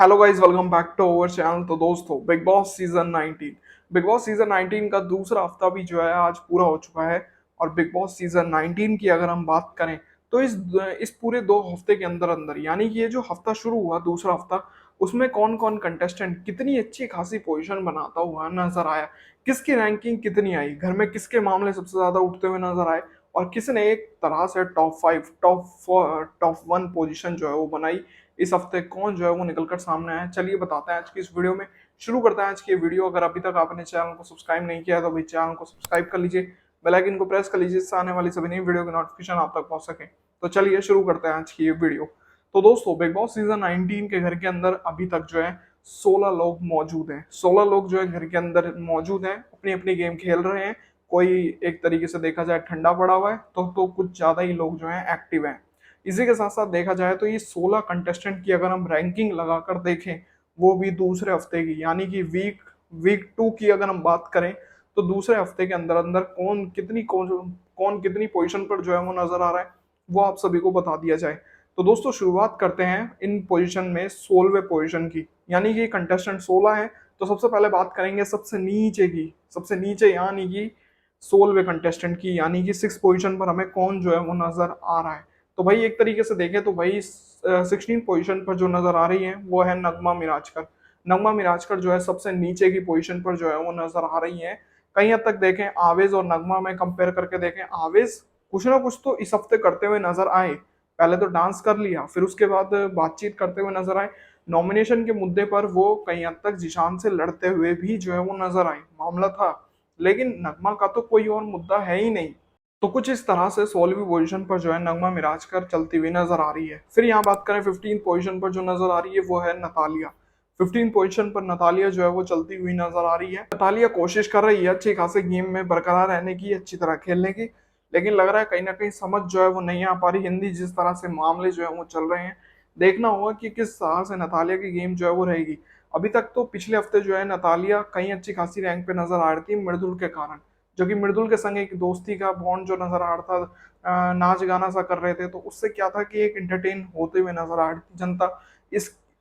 Hello guys, welcome back to our channel. तो दोस्तों, big boss season 19 का दूसरा हफ्ता भी जो है आज पूरा हो चुका है। और बिग बॉस सीजन 19 की अगर हम बात करें तो इस पूरे 2 हफ्ते के अंदर अंदर यानी कि ये जो हफ्ता शुरू हुआ दूसरा हफ्ता, उसमें कौन कौन कंटेस्टेंट कितनी अच्छी खासी पोजीशन बनाता हुआ नजर आया, किसकी रैंकिंग कितनी आई, घर में किसके मामले सबसे ज्यादा उठते हुए नजर आए और किसने एक तरह से टॉप 5 टॉप 1 पोजीशन जो है वो बनाई। इस हफ्ते कौन जो है वो निकल कर सामने आया, चलिए बताते हैं आज की इस वीडियो में। शुरू करते हैं आज की वीडियो। अगर अभी तक आपने चैनल को सब्सक्राइब नहीं किया है तो अभी चैनल को सब्सक्राइब कर लीजिए, बेल आइकन को प्रेस कर लीजिए, इससे आने वाली सभी नई वीडियो की नोटिफिकेशन आप तक पहुंच सके। तो चलिए शुरू करते हैं आज की ये वीडियो। तो दोस्तों, बिग बॉस सीजन 19 के घर के अंदर अभी तक जो है 16 लोग मौजूद हैं। 16 लोग जो है घर के अंदर मौजूद हैं, अपनी अपनी गेम खेल रहे हैं। कोई एक तरीके से देखा जाए ठंडा पड़ा हुआ है तो कुछ ज्यादा ही लोग जो है एक्टिव हैं। इसी के साथ साथ देखा जाए तो ये 16 कंटेस्टेंट की अगर हम रैंकिंग लगाकर देखें, वो भी दूसरे हफ्ते की यानी कि वीक 2 की अगर हम बात करें, तो दूसरे हफ्ते के अंदर अंदर कौन कितनी पोजीशन पर जो है वो नजर आ रहा है, वो आप सभी को बता दिया जाए। तो दोस्तों, शुरुआत करते हैं इन पोजीशन में 16वें पोजीशन की, यानी कि कंटेस्टेंट 16 है। तो सबसे पहले बात करेंगे सबसे नीचे की, सबसे नीचे यानी कि 16वें कंटेस्टेंट की, यानी कि 6 पोजीशन पर हमें कौन जो है वो नजर आ रहा है। तो भाई एक तरीके से देखें तो भाई 16 पोजीशन पर जो नजर आ रही है वो है नगमा मिराजकर। नगमा मिराजकर जो है सबसे नीचे की पोजीशन पर जो है वो नजर आ रही है। कहीं हद तक देखें आवेज और नगमा में कंपेयर करके देखें, आवेज कुछ ना कुछ तो इस हफ्ते करते हुए नजर आए। पहले तो डांस कर लिया, फिर उसके बाद बातचीत करते हुए नजर आए। नॉमिनेशन के मुद्दे पर वो कहीं हद तक जिशान से लड़ते हुए भी जो है वो नजर आए, मामला था। लेकिन नगमा का तो कोई और मुद्दा है ही नहीं। तो कुछ इस तरह से 16वीं पोजीशन पर जो है नगमा मिराजकर चलती हुई नजर आ रही है। फिर यहाँ बात करें 15 पोजीशन पर जो नजर आ रही है वो है नतालिया। 15 पोजीशन पर नतालिया जो है वो चलती हुई नजर आ रही है। नतालिया कोशिश कर रही है अच्छी खासे गेम में बरकरार रहने की, अच्छी तरह खेलने की, लेकिन लग रहा है कहीं ना कहीं समझ जो है वो नहीं आ पा रही। हिंदी जिस तरह से मामले जो है वो चल रहे हैं, देखना होगा कि किस तरह से नतालिया की गेम जो है वो रहेगी। अभी तक तो पिछले हफ्ते जो है नतालिया कहीं अच्छी खासी रैंक पे नजर आ रही थी मृदुल के कारण, जो कि मृदुल के संग एक दोस्ती का बॉन्ड जो नजर आ रहा था, नाच गाना सा कर रहे थे, तो उससे क्या था कि एक एंटरटेन होते हुए नजर आ रही थी जनता।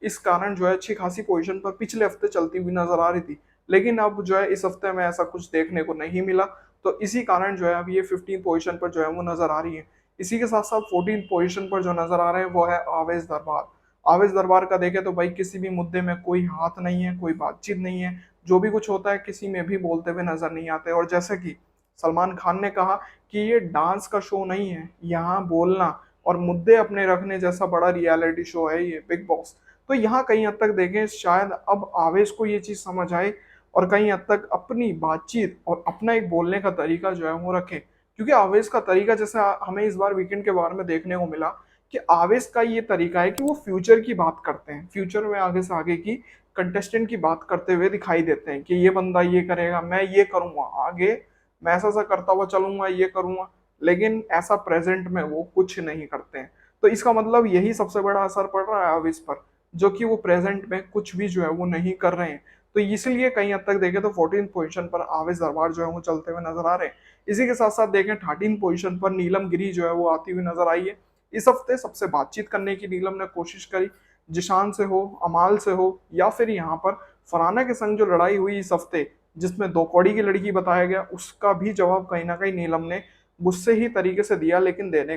इस कारण जो है अच्छी खासी पोजीशन पर पिछले हफ्ते चलती हुई नजर आ रही थी। लेकिन अब जो है इस हफ्ते में ऐसा कुछ देखने को नहीं मिला। तो इसी कारण जो है अब ये 15 पोजीशन पर जो है वो नजर आ रही है। इसी के साथ साथ 14 पोजीशन पर जो नजर आ रहे हैं वो है आवेश दरबार। आवेश दरबार का देखे तो भाई किसी भी मुद्दे में कोई हाथ नहीं है, कोई बातचीत नहीं है। जो भी कुछ होता है किसी में भी बोलते हुए नजर नहीं आते। और जैसे कि सलमान खान ने कहा कि ये डांस का शो नहीं है, यहाँ बोलना और मुद्दे अपने रखने जैसा बड़ा रियलिटी शो है ये बिग बॉस। तो यहाँ कहीं हद तक देखें शायद अब आवेश को ये चीज समझ आए और कहीं हद तक अपनी बातचीत और अपना एक बोलने का तरीका जो है वो रखे। क्योंकि आवेश का तरीका जैसे हमें इस बार वीकेंड के बारे में देखने को मिला कि आवेश का ये तरीका है कि वो फ्यूचर की बात करते हैं, फ्यूचर में आगे से आगे की कंटेस्टेंट की बात करते हुए दिखाई देते हैं कि ये बंदा ये करेगा, मैं ये करूंगा आगे, मैं ऐसा सा करता हुआ चलूंगा, ये करूंगा। लेकिन ऐसा प्रेजेंट में वो कुछ नहीं करते हैं। तो इसका मतलब यही सबसे बड़ा असर पड़ रहा है आवेश पर, जो कि वो प्रेजेंट में कुछ भी जो है वो नहीं कर रहे हैं। तो इसलिए कहीं हद तक देखें तो 14 पोजीशन पर आवेश दरबार जो है वो चलते हुए नजर आ रहे हैं। इसी के साथ साथ देखें 13 पोजीशन पर नीलम गिरी जो है वो आती हुई नजर आई है। इस हफ्ते सबसे बातचीत करने की नीलम ने कोशिश करी, जिशान से हो, अमाल से हो, या फिर यहाँ पर फराना के संग जो लड़ाई हुई इस हफ्ते, जिसमें दो कौड़ी की लड़की बताया गया, उसका भी जवाब कहीं ना कहीं नीलम ने गुस्से ही तरीके से दिया, लेकिन देने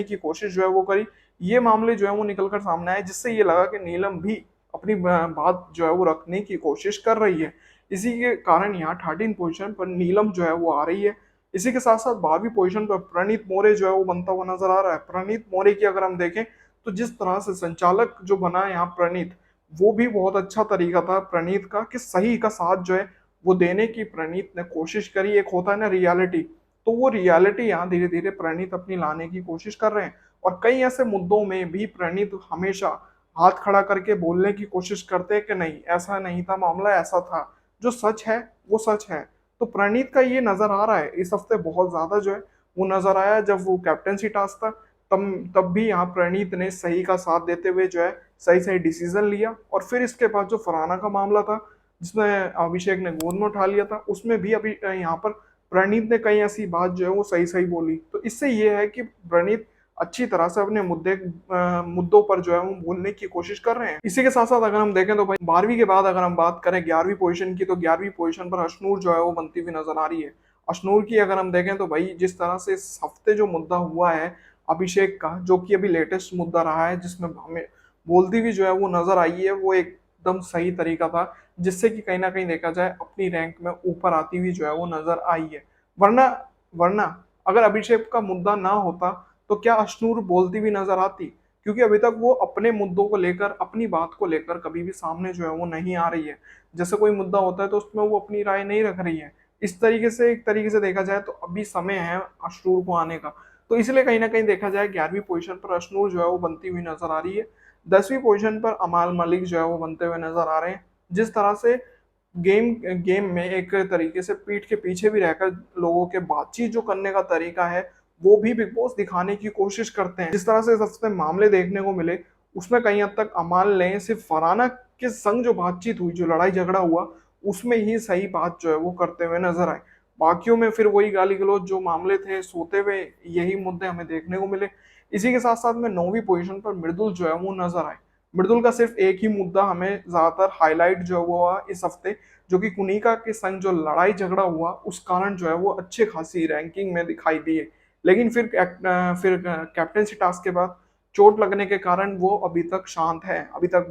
की कोशिश जो है वो करी। ये मामले जो है वो निकल कर सामने आए, जिससे ये लगा कि नीलम भी अपनी बात जो है वो रखने की कोशिश कर रही है। इसी के कारण यहाँ 13 पोजीशन पर नीलम जो है वो आ रही है। इसी के साथ साथ 12वीं पोजीशन पर प्रणीत मोरे जो है वो बनता हुआ नजर आ रहा है। प्रणीत मोरे की अगर हम देखें तो जिस तरह से संचालक जो बना है यहाँ प्रणीत, वो भी बहुत अच्छा तरीका था प्रणीत का कि सही का साथ जो है वो देने की प्रणीत ने कोशिश करी। एक होता है ना रियलिटी, तो वो रियलिटी यहाँ धीरे धीरे प्रणीत अपनी लाने की कोशिश कर रहे हैं। और कई ऐसे मुद्दों में भी प्रणीत हमेशा हाथ खड़ा करके बोलने की कोशिश करते हैं कि नहीं ऐसा नहीं था मामला, ऐसा था, जो सच है वो सच है। तो प्रणीत का ये नजर आ रहा है इस हफ्ते बहुत ज्यादा जो है वो नजर आया। जब वो कैप्टनसी टास्क था तब भी यहाँ प्रणीत ने सही का साथ देते हुए जो है सही सही डिसीजन लिया। और फिर इसके बाद जो फरहाना का मामला था, जिसमें अभिषेक ने गोद में उठा लिया था, उसमें भी अभी यहाँ पर प्रणीत ने कई ऐसी बात जो है वो सही सही बोली। तो इससे ये है कि प्रणीत अच्छी तरह से अपने मुद्दों पर जो है वो बोलने की कोशिश कर रहे हैं। इसी के साथ साथ अगर हम देखें तो भाई 12वीं के बाद अगर हम बात करें 11वीं पोजीशन की, तो 11वीं पोजीशन पर अशनूर जो है वो बनती हुई नजर आ रही है। अशनूर की अगर हम देखें तो भाई जिस तरह से इस हफ्ते जो मुद्दा हुआ है अभिषेक का, जो कि अभी लेटेस्ट मुद्दा रहा है, जिसमें हमें बोलती हुई जो है वो नजर आई है, वो एकदम सही तरीका था, जिससे कि कहीं ना कहीं देखा जाए अपनी रैंक में ऊपर आती हुई जो है वो नजर आई है। वरना वरना अगर अभिषेक का मुद्दा ना होता तो क्या अशनूर बोलती हुई नजर आती? क्योंकि अभी तक वो अपने मुद्दों को लेकर, अपनी बात को लेकर कभी भी सामने जो है वो नहीं आ रही है। जैसे कोई मुद्दा होता है तो उसमें वो अपनी राय नहीं रख रही है। इस तरीके से, एक तरीके से देखा जाए तो अभी समय है अशनूर को आने का। तो इसलिए कहीं ना कहीं देखा जाए 11वीं पोजीशन पर अशनूर जो है वो बनती हुई नजर आ रही है। 10वीं पोजीशन पर अमाल मलिक जो है वो बनते हुए नजर आ रहे हैं। जिस तरह से गेम गेम में एक तरीके से पीठ के पीछे भी रहकर लोगों के बातचीत जो करने का तरीका है, वो भी बिग बॉस दिखाने की कोशिश करते हैं। जिस तरह से सबसे मामले देखने को मिले, उसमें कहीं हद तक अमाल ने सिर्फ फरहाना के संग जो बातचीत हुई, जो लड़ाई झगड़ा हुआ, उसमें ही सही बात जो है वो करते हुए नजर आए। बाकियों में फिर वही गाली गलौज जो मामले थे, सोते हुए यही मुद्दे हमें देखने को मिले। इसी के साथ साथ में 9वीं पोजीशन पर मृदुल जो है वो नजर आए। मृदुल का सिर्फ एक ही मुद्दा हमें ज्यादातर हाईलाइट जो हुआ इस हफ्ते, जो कि कुनिका के संग जो लड़ाई झगड़ा हुआ, उस कारण जो है वो अच्छे खासी रैंकिंग में दिखाई दिए। लेकिन फिर कैप्टनसी टास्क के बाद चोट लगने के कारण वो अभी तक शांत है। अभी तक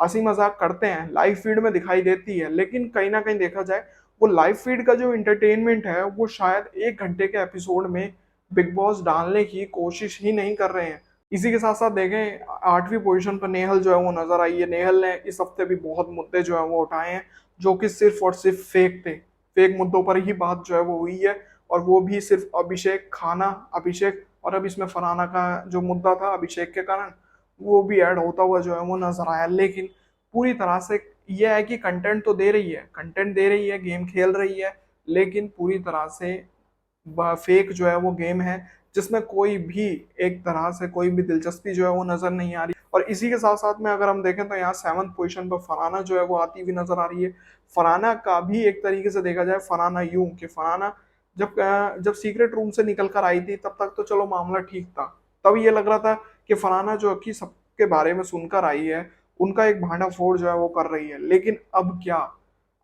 हंसी मजाक करते हैं, लाइव फीड में दिखाई देती है, लेकिन कहीं ना कहीं देखा जाए वो लाइव फीड का जो इंटरटेनमेंट है वो शायद 1 घंटे के एपिसोड में बिग बॉस डालने की कोशिश ही नहीं कर रहे हैं। इसी के साथ साथ देखें 8वीं पोजीशन पर नेहल जो है वो नजर आई है। नेहल ने इस हफ्ते भी बहुत मुद्दे जो है वो उठाए हैं, जो कि सिर्फ और सिर्फ फेक थे। फेक मुद्दों पर ही बात जो है वो हुई है, और वो भी सिर्फ अभिषेक, खाना, अभिषेक, और अब इसमें फरहाना का जो मुद्दा था अभिषेक के कारण, वो भी ऐड होता हुआ जो है वो नजर आया। लेकिन पूरी तरह से यह है कि कंटेंट तो दे रही है, कंटेंट दे रही है, गेम खेल रही है, लेकिन पूरी तरह से फेक जो है वो गेम है, जिसमें कोई भी एक तरह से कोई भी दिलचस्पी जो है वो नजर नहीं आ रही। और इसी के साथ साथ में अगर हम देखें तो यहाँ 7th पोजीशन पर फरहाना जो है वो आती हुई नजर आ रही है। फरहाना का भी एक तरीके से देखा जाए, फरहाना यूं कि फरहाना जब सीक्रेट रूम से निकल कर आई थी तब तक तो चलो मामला ठीक था। तब ये लग रहा था कि फरहाना जो कि सबके बारे में सुनकर आई है, उनका एक भांडा फोड़ जो है वो कर रही है। लेकिन अब क्या,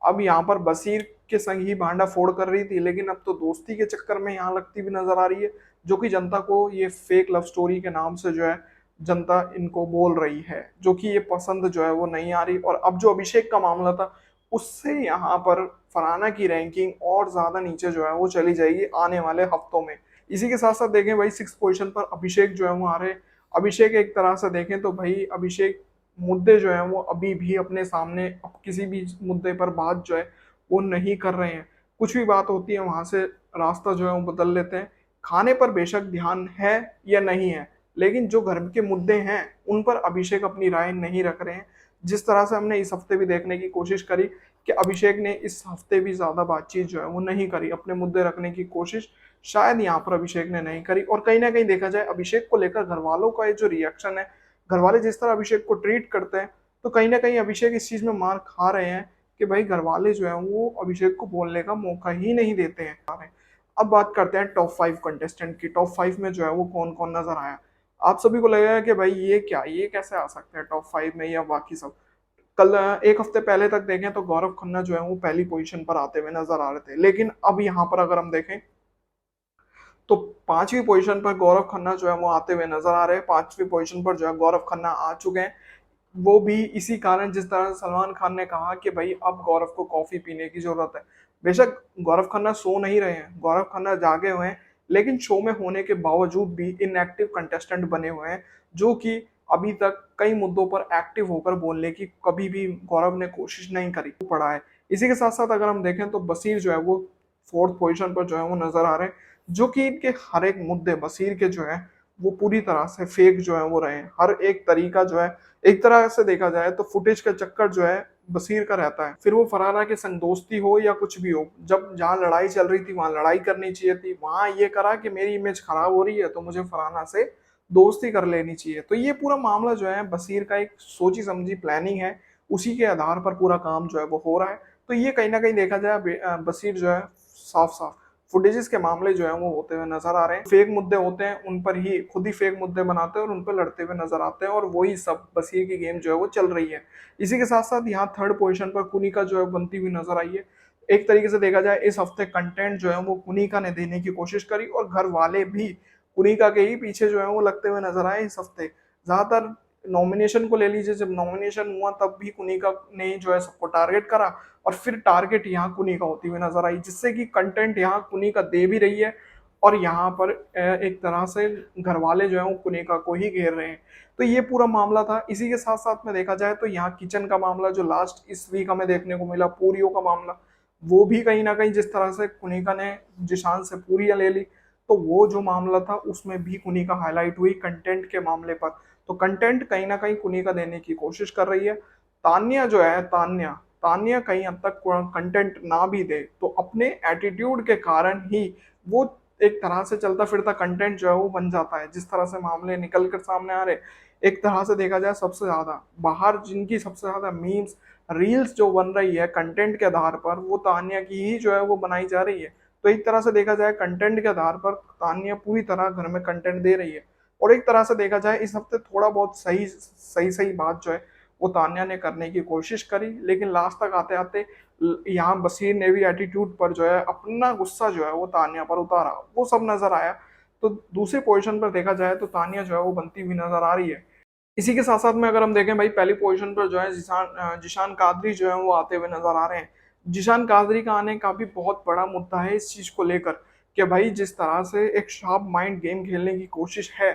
अब यहाँ पर बसीर के संग ही भांडा फोड़ कर रही थी, लेकिन अब तो दोस्ती के चक्कर में यहाँ लगती भी नजर आ रही है, जो कि जनता को ये फेक लव स्टोरी के नाम से जो है जनता इनको बोल रही है, जो कि ये पसंद जो है वो नहीं आ रही। और अब जो अभिषेक का मामला था, उससे यहाँ पर फरहाना की रैंकिंग और ज्यादा नीचे जो है वो चली जाएगी आने वाले हफ्तों में। इसी के साथ साथ देखें भाई 6th पोजीशन पर अभिषेक जो है वो आ रहे हैं। अभिषेक एक तरह से देखें तो भाई अभिषेक मुद्दे जो है वो अभी भी अपने सामने, अब किसी भी मुद्दे पर बात जो है वो नहीं कर रहे हैं। कुछ भी बात होती है वहां से रास्ता जो है वो बदल लेते हैं। खाने पर बेशक ध्यान है या नहीं है, लेकिन जो घर के मुद्दे हैं उन पर अभिषेक अपनी राय नहीं रख रहे हैं। जिस तरह से हमने इस हफ्ते भी देखने की कोशिश करी कि अभिषेक ने इस हफ्ते भी ज्यादा बातचीत जो है वो नहीं करी, अपने मुद्दे रखने की कोशिश शायद यहाँ पर अभिषेक ने नहीं करी। और कहीं ना कहीं देखा जाए अभिषेक को लेकर घर वालों का ये जो रिएक्शन है, घर वाले जिस तरह अभिषेक को ट्रीट करते हैं, तो कहीं ना कहीं अभिषेक इस चीज में मार खा रहे हैं कि भाई घर वाले जो है वो अभिषेक को बोलने का मौका ही नहीं देते हैं। अब बात करते हैं टॉप 5 कंटेस्टेंट की। टॉप 5 में जो है वो कौन कौन नजर आया? आप सभी को लगेगा कि भाई ये कैसे आ सकते हैं टॉप 5 में, या बाकी सब। कल एक हफ्ते पहले तक देखें तो गौरव खन्ना जो है वो पहली पोजीशन पर आते हुए नजर आ रहे थे, लेकिन अब यहाँ पर अगर हम देखें तो 5वीं पोजीशन पर गौरव खन्ना जो है वो आते हुए नजर आ रहे हैं। 5वीं पोजीशन पर जो है गौरव खन्ना आ चुके हैं। वो भी इसी कारण, जिस तरह से सलमान खान ने कहा कि भाई अब गौरव को कॉफी पीने की जरूरत है। बेशक गौरव खन्ना सो नहीं रहे हैं, गौरव खन्ना जागे हुए हैं, लेकिन शो में होने के बावजूद भी इनएक्टिव कंटेस्टेंट बने हुए हैं, जो कि अभी तक कई मुद्दों पर एक्टिव होकर बोलने की कभी भी गौरव ने कोशिश नहीं करी पड़ा है। इसी के साथ साथ अगर हम देखें तो बसीर जो है वो 4th पोजीशन पर जो है वो नजर आ रहे हैं, जो कि इनके हर एक मुद्दे बसीर के जो है वो पूरी तरह से फेक जो है वो रहे हैं। हर एक तरीका जो है, एक तरह से देखा जाए तो फुटेज का चक्कर जो है बसीर का रहता है। फिर वो फरहाना के संग दोस्ती हो या कुछ भी हो, जब जहाँ लड़ाई चल रही थी वहां लड़ाई करनी चाहिए थी, वहां ये करा कि मेरी इमेज खराब हो रही है तो मुझे फरहाना से दोस्ती कर लेनी चाहिए। तो ये पूरा मामला जो है बसीर का एक सोची समझी प्लानिंग है, उसी के आधार पर पूरा काम जो है वो हो रहा है। तो ये कहीं ना कहीं देखा जाए बसीर जो है साफ साफ फुटेजेस के मामले जो है वो होते हुए नजर आ रहे हैं। फेक मुद्दे होते हैं उन पर ही खुद ही फेक मुद्दे बनाते हैं और उन पर लड़ते हुए नजर आते हैं, और वही सब बस ये की गेम जो है वो चल रही है। इसी के साथ साथ यहाँ थर्ड पोजीशन पर कुनिका जो है बनती हुई नजर आई है। एक तरीके से देखा जाए इस हफ्ते कंटेंट जो है वो कुनिका ने देने की कोशिश करी, और घर वाले भी कुनिका के ही पीछे जो है वो लगते हुए नजर आए इस हफ्ते। ज्यादातर नॉमिनेशन को ले लीजिए, जब नॉमिनेशन हुआ तब भी कुनिका ने जो है सबको टारगेट करा, और फिर टारगेट यहाँ कुनिका होती हुई नजर आई, जिससे कि कंटेंट यहाँ कुनिका दे भी रही है, और यहाँ पर एक तरह से घर वाले जो है वो कुनिका को ही घेर रहे हैं। तो ये पूरा मामला था। इसी के साथ साथ में देखा जाए तो यहाँ किचन का मामला जो लास्ट इस वीक हमें देखने को मिला, पूरियों का मामला, वो भी कहीं ना कहीं जिस तरह से कुनिका ने जिशान से पूरियां ले ली, तो वो जो मामला था उसमें भी कुनिका हाईलाइट हुई कंटेंट के मामले पर। तो कंटेंट कहीं ना कहीं कुनिका देने की कोशिश कर रही है। तान्या जो है, तान्या तान्या कहीं हद तक कंटेंट ना भी दे तो अपने एटीट्यूड के कारण ही वो एक तरह से चलता फिरता कंटेंट जो है वो बन जाता है। जिस तरह से मामले निकल कर सामने आ रहे, एक तरह से देखा जाए सबसे ज्यादा बाहर जिनकी सबसे ज्यादा मीम्स रील्स जो बन रही है कंटेंट के आधार पर, वो तान्या की ही जो है वो बनाई जा रही है। तो एक तरह से देखा जाए कंटेंट के आधार पर तान्या पूरी तरह घर में कंटेंट दे रही है। और एक तरह से देखा जाए इस हफ्ते थोड़ा बहुत सही सही सही बात जो है वो तान्या ने करने की कोशिश करी, लेकिन लास्ट तक आते आते यहाँ बशीर ने भी एटीट्यूड पर जो है अपना गुस्सा जो है वो तान्या पर उतारा, वो सब नजर आया। तो दूसरी पोजीशन पर देखा जाए तो तान्या जो है वो बनती हुई नजर आ रही है। इसी के साथ साथ में अगर हम देखें भाई, पहली पोजीशन पर जो है जिशान कादरी जो है वो आते हुए नजर आ रहे हैं। जिशान कादरी का आने का भी बहुत बड़ा मुद्दा है इस चीज को लेकर, कि भाई जिस तरह से एक शार्प माइंड गेम खेलने की कोशिश है,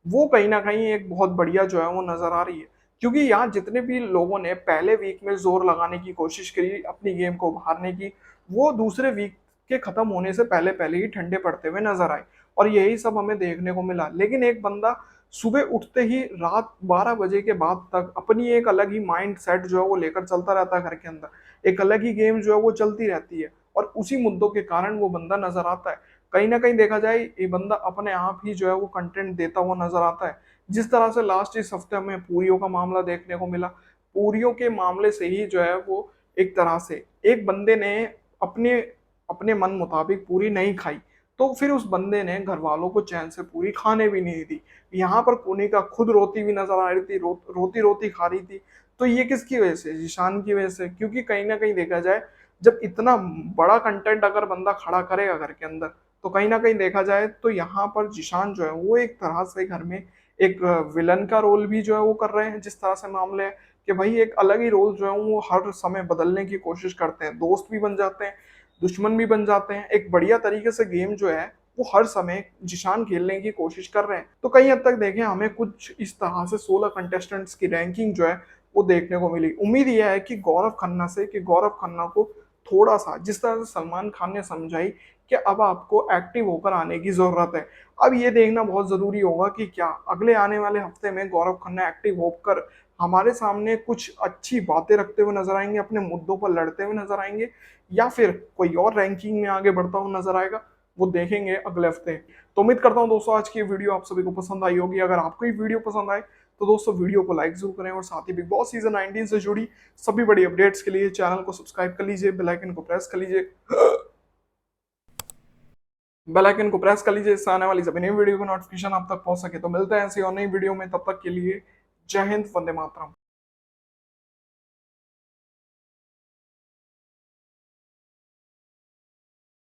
वो कहीं ना कहीं एक बहुत बढ़िया जो है वो नजर आ रही है। क्योंकि यहाँ जितने भी लोगों ने पहले वीक में जोर लगाने की कोशिश करी अपनी गेम को उभारने की, वो दूसरे वीक के खत्म होने से पहले पहले ही ठंडे पड़ते हुए नजर आए, और यही सब हमें देखने को मिला। लेकिन एक बंदा सुबह उठते ही रात 12 बजे के बाद तक अपनी एक अलग ही माइंड सेट जो है वो लेकर चलता रहता है घर के अंदर, एक अलग ही गेम जो है वो चलती रहती है, और उसी मुद्दों के कारण वो बंदा नजर आता है। कहीं ना कहीं देखा जाए ये बंदा अपने आप ही जो है वो कंटेंट देता हुआ नजर आता है। जिस तरह से लास्ट इस हफ्ते हमें पूरियों का मामला देखने को मिला, पूरियों के मामले से ही जो है वो एक तरह से एक बंदे ने अपने अपने मन मुताबिक पूरी नहीं खाई, तो फिर उस बंदे ने घर वालों को चैन से पूरी खाने भी नहीं दी। यहाँ पर कुनिका खुद रोती हुई नजर आ रही थी, रोती रोती खा रही थी। तो ये किसकी वजह से? जिशान की वजह से। क्योंकि कहीं ना कहीं देखा जाए जब इतना बड़ा कंटेंट अगर बंदा खड़ा करेगा घर के अंदर, तो कहीं ना कहीं देखा जाए तो यहाँ पर जिशान जो है वो एक तरह से घर में एक विलन का रोल भी जो है वो कर रहे हैं। जिस तरह से मामले है कि भाई एक अलग ही रोल जो है वो हर समय बदलने की कोशिश करते हैं, दोस्त भी बन जाते हैं, दुश्मन भी बन जाते हैं। एक बढ़िया तरीके से गेम जो है वो हर समय जिशान खेलने की कोशिश कर रहे हैं। तो कई हद तक देखें हमें कुछ इस तरह से 16 कंटेस्टेंट्स की रैंकिंग जो है वो देखने को मिली। उम्मीद यह है कि गौरव खन्ना से, कि गौरव खन्ना को थोड़ा सा जिस तरह से सलमान खान ने समझाई कि अब आपको एक्टिव होकर आने की जरूरत है, अब ये देखना बहुत जरूरी होगा कि क्या अगले आने वाले हफ्ते में गौरव खन्ना एक्टिव होकर हमारे सामने कुछ अच्छी बातें रखते हुए नजर आएंगे, अपने मुद्दों पर लड़ते हुए नजर आएंगे, या फिर कोई और रैंकिंग में आगे बढ़ता हुआ नजर आएगा, वो देखेंगे अगले हफ्ते। तो उम्मीद करता हूँ दोस्तों आज की वीडियो आप सभी को पसंद आई होगी। अगर आपको ये वीडियो पसंद आए तो दोस्तों वीडियो को लाइक जरूर करें, और साथ ही बिग बॉस सीजन 19 से जुड़ी सभी बड़ी अपडेट्स के लिए चैनल को सब्सक्राइब कर लीजिए, बेल आइकन को प्रेस कर लीजिए, बेल आइकन को प्रेस कर लीजिए, इससे आने वाली सभी नई वीडियो को नोटिफिकेशन आप तक पहुंच सके। तो मिलते हैं ऐसी और नई वीडियो में, तब तक के लिए जय हिंद, वंदे मातरम।